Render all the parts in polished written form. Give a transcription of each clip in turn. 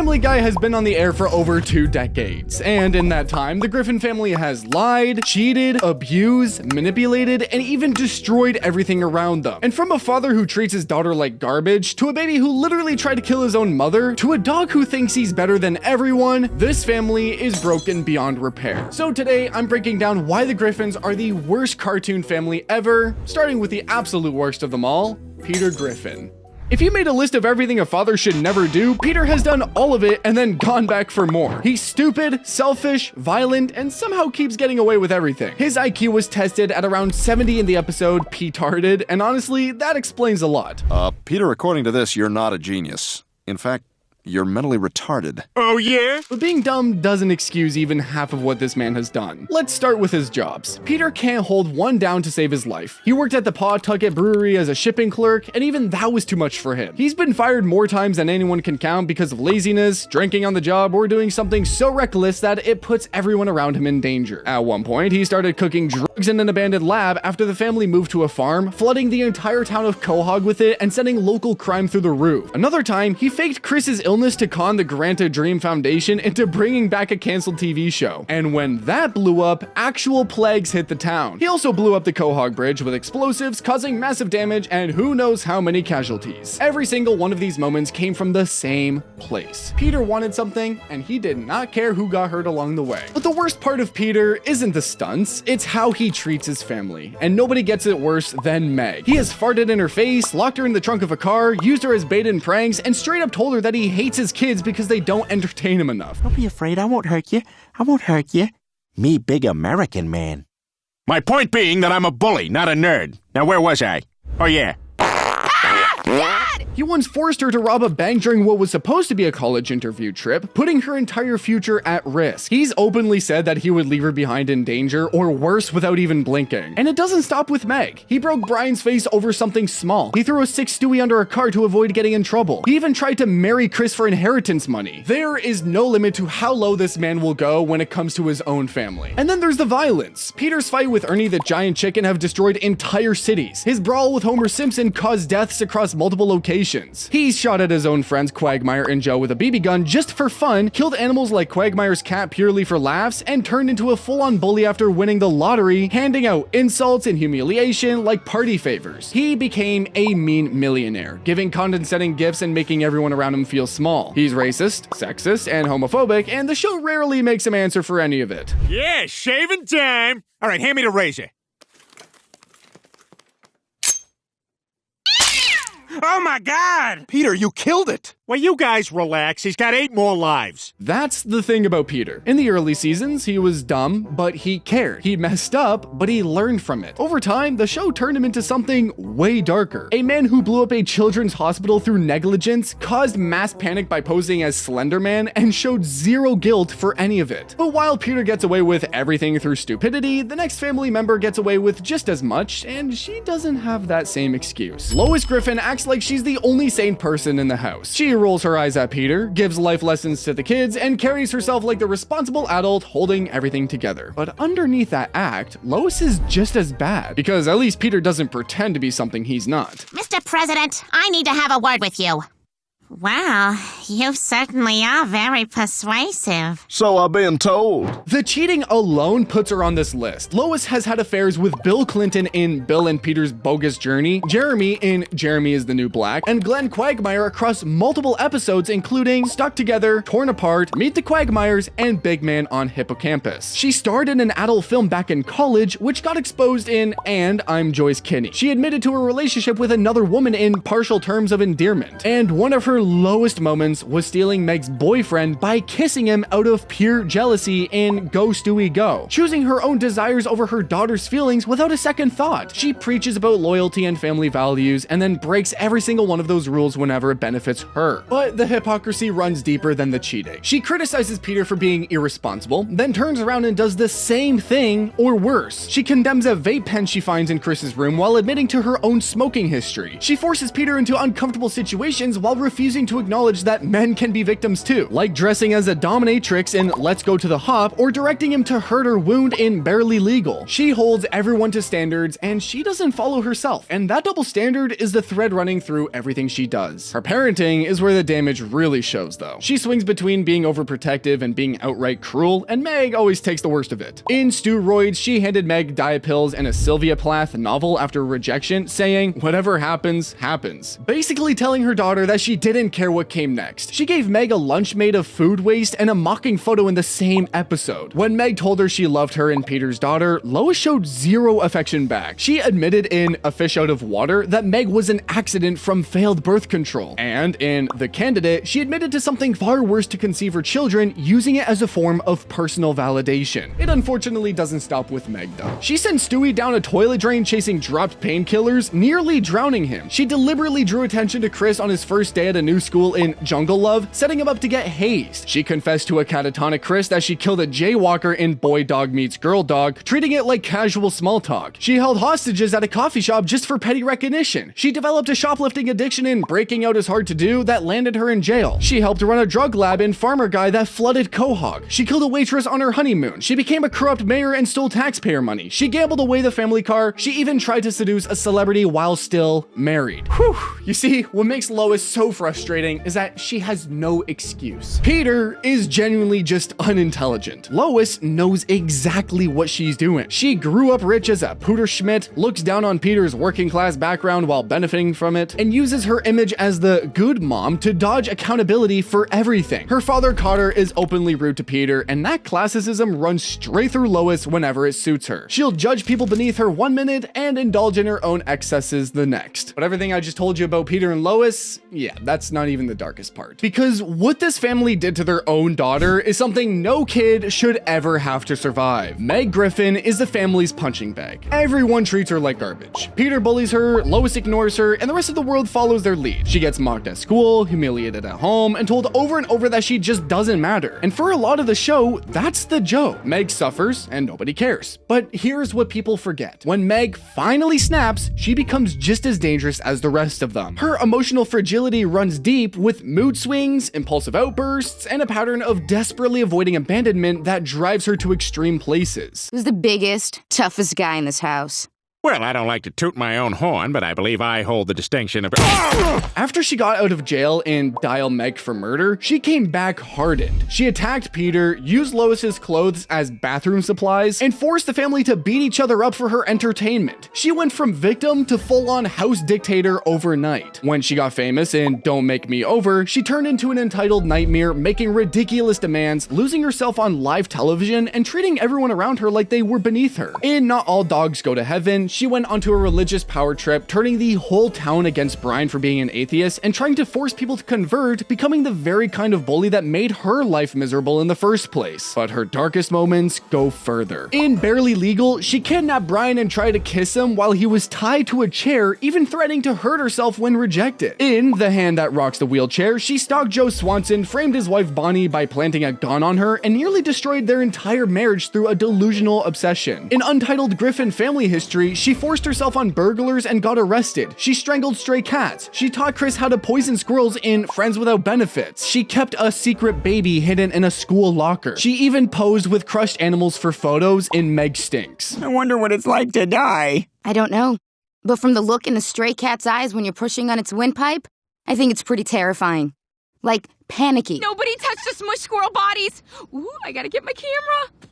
Family Guy has been on the air for over 2 decades, and in that time, the Griffin family has lied, cheated, abused, manipulated, and even destroyed everything around them. And from a father who treats his daughter like garbage, to a baby who literally tried to kill his own mother, to a dog who thinks he's better than everyone, this family is broken beyond repair. So today, I'm breaking down why the Griffins are the worst cartoon family ever, starting with the absolute worst of them all, Peter Griffin. If you made a list of everything a father should never do, Peter has done all of it and then gone back for more. He's stupid, selfish, violent, and somehow keeps getting away with everything. His IQ was tested at around 70 in the episode Petarded, and honestly, that explains a lot. Peter, according to this, you're not a genius. In fact, you're mentally retarded. Oh, yeah? But being dumb doesn't excuse even half of what this man has done. Let's start with his jobs. Peter can't hold one down to save his life. He worked at the Pawtucket Brewery as a shipping clerk, and even that was too much for him. He's been fired more times than anyone can count because of laziness, drinking on the job, or doing something so reckless that it puts everyone around him in danger. At one point, he started cooking drugs in an abandoned lab after the family moved to a farm, flooding the entire town of Quahog with it and sending local crime through the roof. Another time, he faked Chris's illness to con the Grant a Dream Foundation into bringing back a canceled TV show. And when that blew up, actual plagues hit the town. He also blew up the Quahog Bridge with explosives, causing massive damage and who knows how many casualties. Every single one of these moments came from the same place. Peter wanted something, and he did not care who got hurt along the way. But the worst part of Peter isn't the stunts, it's how he treats his family. And nobody gets it worse than Meg. He has farted in her face, locked her in the trunk of a car, used her as bait in pranks, and straight up told her that he hates his kids because they don't entertain him enough. Don't be afraid, I won't hurt you. I won't hurt you. Me big American man. My point being that I'm a bully, not a nerd. Now, where was I? Oh, yeah. He once forced her to rob a bank during what was supposed to be a college interview trip, putting her entire future at risk. He's openly said that he would leave her behind in danger, or worse, without even blinking. And it doesn't stop with Meg. He broke Brian's face over something small. He threw a sick Stewie under a car to avoid getting in trouble. He even tried to marry Chris for inheritance money. There is no limit to how low this man will go when it comes to his own family. And then there's the violence. Peter's fight with Ernie the giant chicken have destroyed entire cities. His brawl with Homer Simpson caused deaths across multiple locations. He's shot at his own friends Quagmire and Joe with a BB gun just for fun, killed animals like Quagmire's cat purely for laughs, and turned into a full-on bully after winning the lottery, handing out insults and humiliation like party favors. He became a mean millionaire, giving condescending gifts and making everyone around him feel small. He's racist, sexist, and homophobic, and the show rarely makes him answer for any of it. Yeah, shaving time. All right, hand me the razor. Oh, my God! Peter, you killed it! Well, you guys relax. He's got 8 more lives. That's the thing about Peter. In the early seasons, he was dumb, but he cared. He messed up, but he learned from it. Over time, the show turned him into something way darker. A man who blew up a children's hospital through negligence, caused mass panic by posing as Slender Man, and showed zero guilt for any of it. But while Peter gets away with everything through stupidity, the next family member gets away with just as much, and she doesn't have that same excuse. Lois Griffin acts like she's the only sane person in the house. She rolls her eyes at Peter, gives life lessons to the kids, and carries herself like the responsible adult holding everything together. But underneath that act, Lois is just as bad, because at least Peter doesn't pretend to be something he's not. Mr. President, I need to have a word with you. Well, you certainly are very persuasive. So I've been told. The cheating alone puts her on this list. Lois has had affairs with Bill Clinton in Bill and Peter's Bogus Journey, Jeremy in Jeremy is the New Black, and Glenn Quagmire across multiple episodes including Stuck Together, Torn Apart, Meet the Quagmires, and Big Man on Hippocampus. She starred in an adult film back in college, which got exposed in And I'm Joyce Kinney. She admitted to a relationship with another woman in Partial Terms of Endearment, and one of her lowest moments was stealing Meg's boyfriend by kissing him out of pure jealousy in Go Stewie Go, choosing her own desires over her daughter's feelings without a second thought. She preaches about loyalty and family values and then breaks every single one of those rules whenever it benefits her. But the hypocrisy runs deeper than the cheating. She criticizes Peter for being irresponsible, then turns around and does the same thing or worse. She condemns a vape pen she finds in Chris's room while admitting to her own smoking history. She forces Peter into uncomfortable situations while refusing refusing to acknowledge that men can be victims too, like dressing as a dominatrix in Let's Go to the Hop or directing him to hurt or wound in Barely Legal. She holds everyone to standards and she doesn't follow herself, and that double standard is the thread running through everything she does. Her parenting is where the damage really shows though. She swings between being overprotective and being outright cruel, and Meg always takes the worst of it. In Steroids, she handed Meg diet pills and a Sylvia Plath novel after rejection, saying, "Whatever happens, happens." Basically telling her daughter that she didn't care what came next. She gave Meg a lunch made of food waste and a mocking photo in the same episode. When Meg told her she loved her and Peter's daughter, Lois showed zero affection back. She admitted in A Fish Out of Water that Meg was an accident from failed birth control. And in The Candidate, she admitted to something far worse to conceive her children, using it as a form of personal validation. It unfortunately doesn't stop with Meg though. She sent Stewie down a toilet drain chasing dropped painkillers, nearly drowning him. She deliberately drew attention to Chris on his first day at a new school in Jungle Love, setting him up to get hazed. She confessed to a catatonic Chris that she killed a jaywalker in Boy Dog Meets Girl Dog, treating it like casual small talk. She held hostages at a coffee shop just for petty recognition. She developed a shoplifting addiction in Breaking Out Is Hard to Do that landed her in jail. She helped run a drug lab in Farmer Guy that flooded Quahog. She killed a waitress on her honeymoon. She became a corrupt mayor and stole taxpayer money. She gambled away the family car. She even tried to seduce a celebrity while still married. Whew. You see, what makes Lois so frustrating is that she has no excuse. Peter is genuinely just unintelligent. Lois knows exactly what she's doing. She grew up rich as a Pooter Schmidt, looks down on Peter's working class background while benefiting from it, and uses her image as the good mom to dodge accountability for everything. Her father Cotter is openly rude to Peter, and that classicism runs straight through Lois whenever it suits her. She'll judge people beneath her 1 minute and indulge in her own excesses the next. But everything I just told you about Peter and Lois, yeah, that's not even the darkest part. Because what this family did to their own daughter is something no kid should ever have to survive. Meg Griffin is the family's punching bag. Everyone treats her like garbage. Peter bullies her, Lois ignores her, and the rest of the world follows their lead. She gets mocked at school, humiliated at home, and told over and over that she just doesn't matter. And for a lot of the show, that's the joke. Meg suffers and nobody cares. But here's what people forget. When Meg finally snaps, she becomes just as dangerous as the rest of them. Her emotional fragility runs deep with mood swings, impulsive outbursts, and a pattern of desperately avoiding abandonment that drives her to extreme places. Who's the biggest, toughest guy in this house? Well, I don't like to toot my own horn, but I believe I hold the distinction of... After she got out of jail and Dial Meg for murder, she came back hardened. She attacked Peter, used Lois's clothes as bathroom supplies, and forced the family to beat each other up for her entertainment. She went from victim to full-on house dictator overnight. When she got famous in Don't Make Me Over, she turned into an entitled nightmare, making ridiculous demands, losing herself on live television, and treating everyone around her like they were beneath her. In Not All Dogs Go to Heaven, she went onto a religious power trip, turning the whole town against Brian for being an atheist and trying to force people to convert, becoming the very kind of bully that made her life miserable in the first place. But her darkest moments go further. In Barely Legal, she kidnapped Brian and tried to kiss him while he was tied to a chair, even threatening to hurt herself when rejected. In The Hand That Rocks the Wheelchair, she stalked Joe Swanson, framed his wife Bonnie by planting a gun on her, and nearly destroyed their entire marriage through a delusional obsession. In Untitled Griffin Family History, she forced herself on burglars and got arrested. She strangled stray cats. She taught Chris how to poison squirrels in Friends Without Benefits. She kept a secret baby hidden in a school locker. She even posed with crushed animals for photos in Meg Stinks. I wonder what it's like to die. I don't know. But from the look in a stray cat's eyes when you're pushing on its windpipe, I think it's pretty terrifying. Like, panicky. Nobody touch the smush squirrel bodies! Ooh, I gotta get my camera.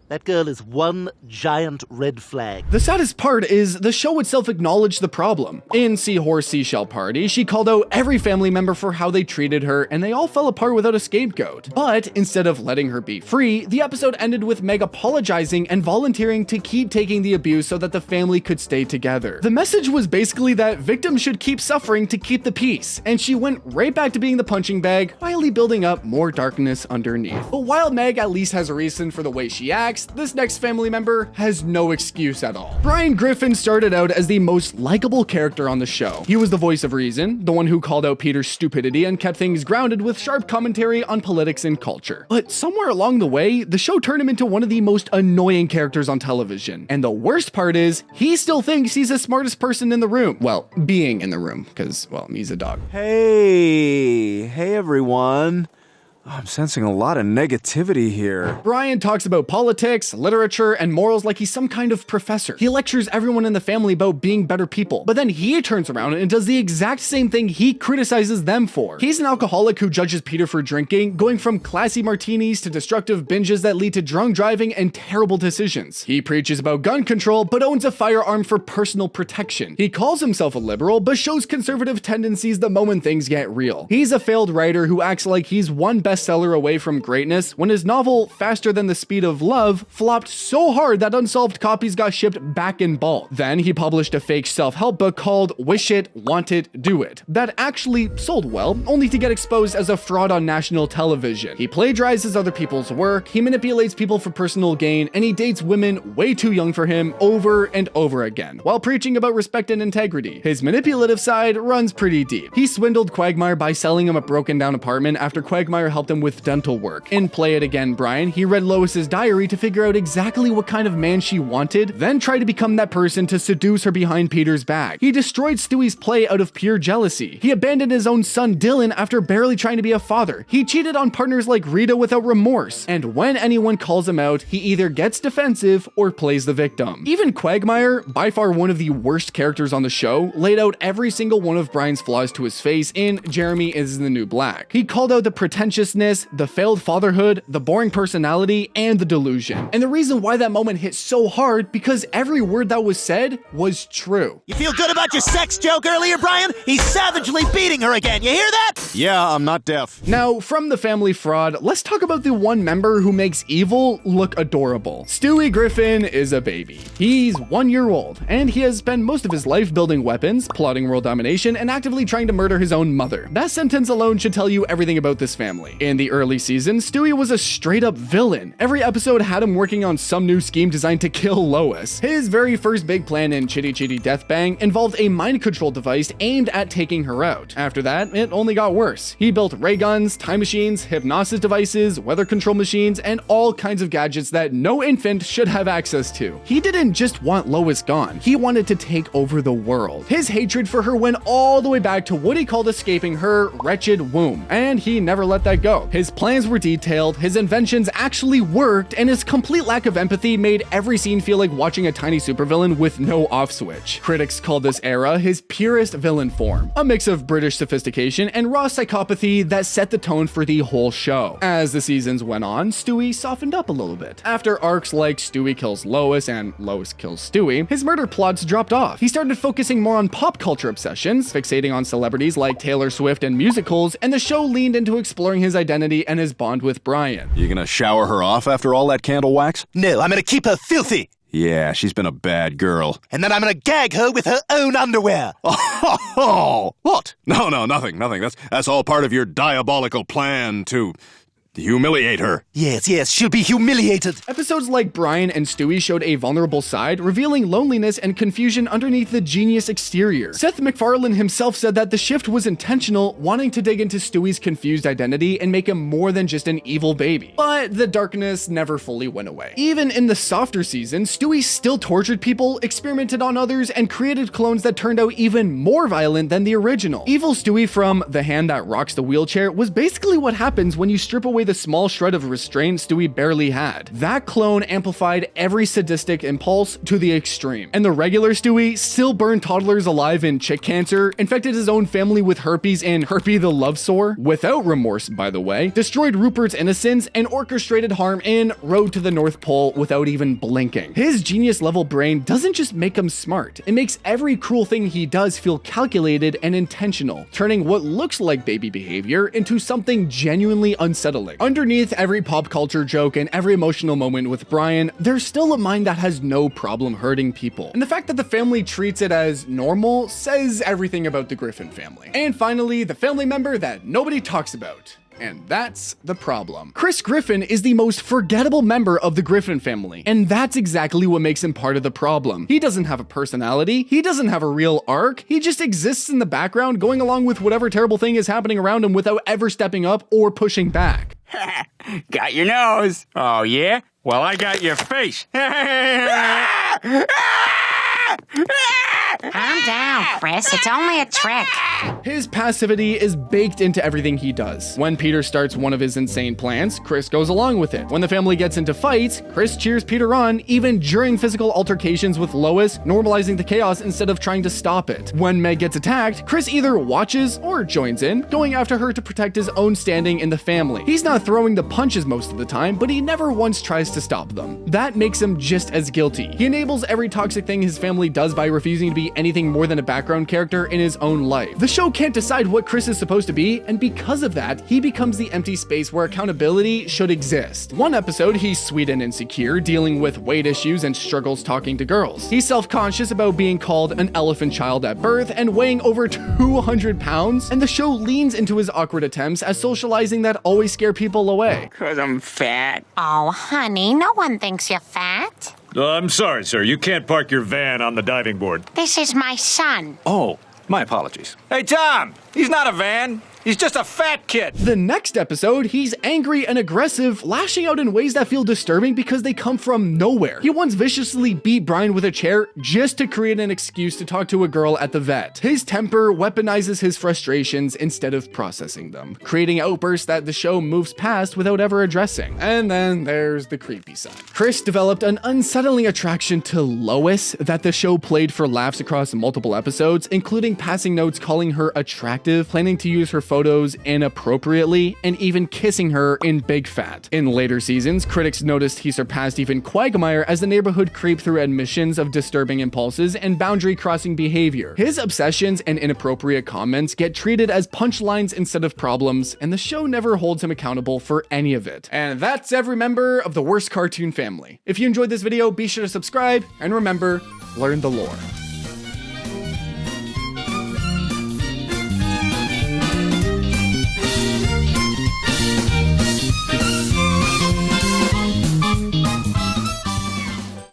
That girl is one giant red flag. The saddest part is the show itself acknowledged the problem. In Seahorse Seashell Party, she called out every family member for how they treated her, and they all fell apart without a scapegoat. But instead of letting her be free, the episode ended with Meg apologizing and volunteering to keep taking the abuse so that the family could stay together. The message was basically that victims should keep suffering to keep the peace, and she went right back to being the punching bag, quietly building up more darkness underneath. But while Meg at least has a reason for the way she acts, this next family member has no excuse at all. Brian Griffin started out as the most likable character on the show. He was the voice of reason, the one who called out Peter's stupidity and kept things grounded with sharp commentary on politics and culture. But somewhere along the way, the show turned him into one of the most annoying characters on television. And the worst part is, he still thinks he's the smartest person in the room. Well, being in the room, because, well, he's a dog. Hey everyone. I'm sensing a lot of negativity here. Brian talks about politics, literature, and morals like he's some kind of professor. He lectures everyone in the family about being better people, but then he turns around and does the exact same thing he criticizes them for. He's an alcoholic who judges Peter for drinking, going from classy martinis to destructive binges that lead to drunk driving and terrible decisions. He preaches about gun control, but owns a firearm for personal protection. He calls himself a liberal, but shows conservative tendencies the moment things get real. He's a failed writer who acts like he's one bestseller away from greatness when his novel Faster Than the Speed of Love flopped so hard that unsolved copies got shipped back in bulk. Then he published a fake self-help book called Wish It, Want It, Do It that actually sold well, only to get exposed as a fraud on national television. He plagiarizes other people's work, he manipulates people for personal gain, and he dates women way too young for him over and over again, while preaching about respect and integrity. His manipulative side runs pretty deep. He swindled Quagmire by selling him a broken down apartment after Quagmire helped him with dental work. In Play It Again, Brian, he read Lois's diary to figure out exactly what kind of man she wanted, then tried to become that person to seduce her behind Peter's back. He destroyed Stewie's play out of pure jealousy. He abandoned his own son Dylan after barely trying to be a father. He cheated on partners like Rita without remorse. And when anyone calls him out, he either gets defensive or plays the victim. Even Quagmire, by far one of the worst characters on the show, laid out every single one of Brian's flaws to his face in Jeremy is the New Black. He called out the pretentiousness, the failed fatherhood, the boring personality, and the delusion. And the reason why that moment hit so hard, because every word that was said was true. You feel good about your sex joke earlier, Brian? He's savagely beating her again. You hear that? Yeah, I'm not deaf. Now, from the family fraud, let's talk about the one member who makes evil look adorable. Stewie Griffin is a baby. He's 1 year old, and he has spent most of his life building weapons, plotting world domination, and actively trying to murder his own mother. That sentence alone should tell you everything about this family. In the early season, Stewie was a straight up villain. Every episode had him working on some new scheme designed to kill Lois. His very first big plan in Chitty Chitty Death Bang involved a mind control device aimed at taking her out. After that, it only got worse. He built ray guns, time machines, hypnosis devices, weather control machines, and all kinds of gadgets that no infant should have access to. He didn't just want Lois gone, he wanted to take over the world. His hatred for her went all the way back to what he called escaping her wretched womb, and he never let that go. His plans were detailed, his inventions actually worked, and his complete lack of empathy made every scene feel like watching a tiny supervillain with no off switch. Critics called this era his purest villain form, a mix of British sophistication and raw psychopathy that set the tone for the whole show. As the seasons went on, Stewie softened up a little bit. After arcs like Stewie kills Lois and Lois kills Stewie, his murder plots dropped off. He started focusing more on pop culture obsessions, fixating on celebrities like Taylor Swift and musicals, and the show leaned into exploring his identity and his bond with Brian. You gonna shower her off after all that candle wax? No, I'm gonna keep her filthy. Yeah, she's been a bad girl. And then I'm gonna gag her with her own underwear. Oh, what? No, nothing. That's all part of your diabolical plan to humiliate her. Yes, she'll be humiliated. Episodes like Brian and Stewie showed a vulnerable side, revealing loneliness and confusion underneath the genius exterior. Seth MacFarlane himself said that the shift was intentional, wanting to dig into Stewie's confused identity and make him more than just an evil baby. But the darkness never fully went away. Even in the softer seasons, Stewie still tortured people, experimented on others, and created clones that turned out even more violent than the original. Evil Stewie from The Hand That Rocks the Wheelchair was basically what happens when you strip away the small shred of restraint Stewie barely had. That clone amplified every sadistic impulse to the extreme. And the regular Stewie still burned toddlers alive in chick cancer, infected his own family with herpes in Herpy the Love Sore, without remorse by the way, destroyed Rupert's innocence, and orchestrated harm in Road to the North Pole without even blinking. His genius level brain doesn't just make him smart, it makes every cruel thing he does feel calculated and intentional, turning what looks like baby behavior into something genuinely unsettling. Underneath every pop culture joke and every emotional moment with Brian, there's still a mind that has no problem hurting people. And the fact that the family treats it as normal says everything about the Griffin family. And finally, the family member that nobody talks about. And that's the problem. Chris Griffin is the most forgettable member of the Griffin family, and that's exactly what makes him part of the problem. He doesn't have a personality, he doesn't have a real arc, he just exists in the background going along with whatever terrible thing is happening around him without ever stepping up or pushing back. Got your nose. Oh, yeah? Well, I got your face. Calm down, Chris. It's only a trick. His passivity is baked into everything he does. When Peter starts one of his insane plans, Chris goes along with it. When the family gets into fights, Chris cheers Peter on, even during physical altercations with Lois, normalizing the chaos instead of trying to stop it. When Meg gets attacked, Chris either watches or joins in, going after her to protect his own standing in the family. He's not throwing the punches most of the time, but he never once tries to stop them. That makes him just as guilty. He enables every toxic thing his family does by refusing to be anything more than a background character in his own life. The show can't decide what Chris is supposed to be, and because of that, he becomes the empty space where accountability should exist. One episode, he's sweet and insecure, dealing with weight issues and struggles talking to girls. He's self-conscious about being called an elephant child at birth and weighing over 200 pounds, and the show leans into his awkward attempts at socializing that always scare people away. 'Cause I'm fat. Oh, honey, no one thinks you're fat. I'm sorry, sir. You can't park your van on the diving board. This is my son. Oh, my apologies. Hey, Tom! He's not a van. He's just a fat kid. The next episode, he's angry and aggressive, lashing out in ways that feel disturbing because they come from nowhere. He once viciously beat Brian with a chair just to create an excuse to talk to a girl at the vet. His temper weaponizes his frustrations instead of processing them, creating outbursts that the show moves past without ever addressing. And then there's the creepy side. Chris developed an unsettling attraction to Lois that the show played for laughs across multiple episodes, including passing notes calling her attractive, planning to use her photos inappropriately, and even kissing her in Big Fat. In later seasons, critics noticed he surpassed even Quagmire as the neighborhood creep through admissions of disturbing impulses and boundary-crossing behavior. His obsessions and inappropriate comments get treated as punchlines instead of problems, and the show never holds him accountable for any of it. And that's every member of the worst cartoon family. If you enjoyed this video, be sure to subscribe, and remember, learn the lore.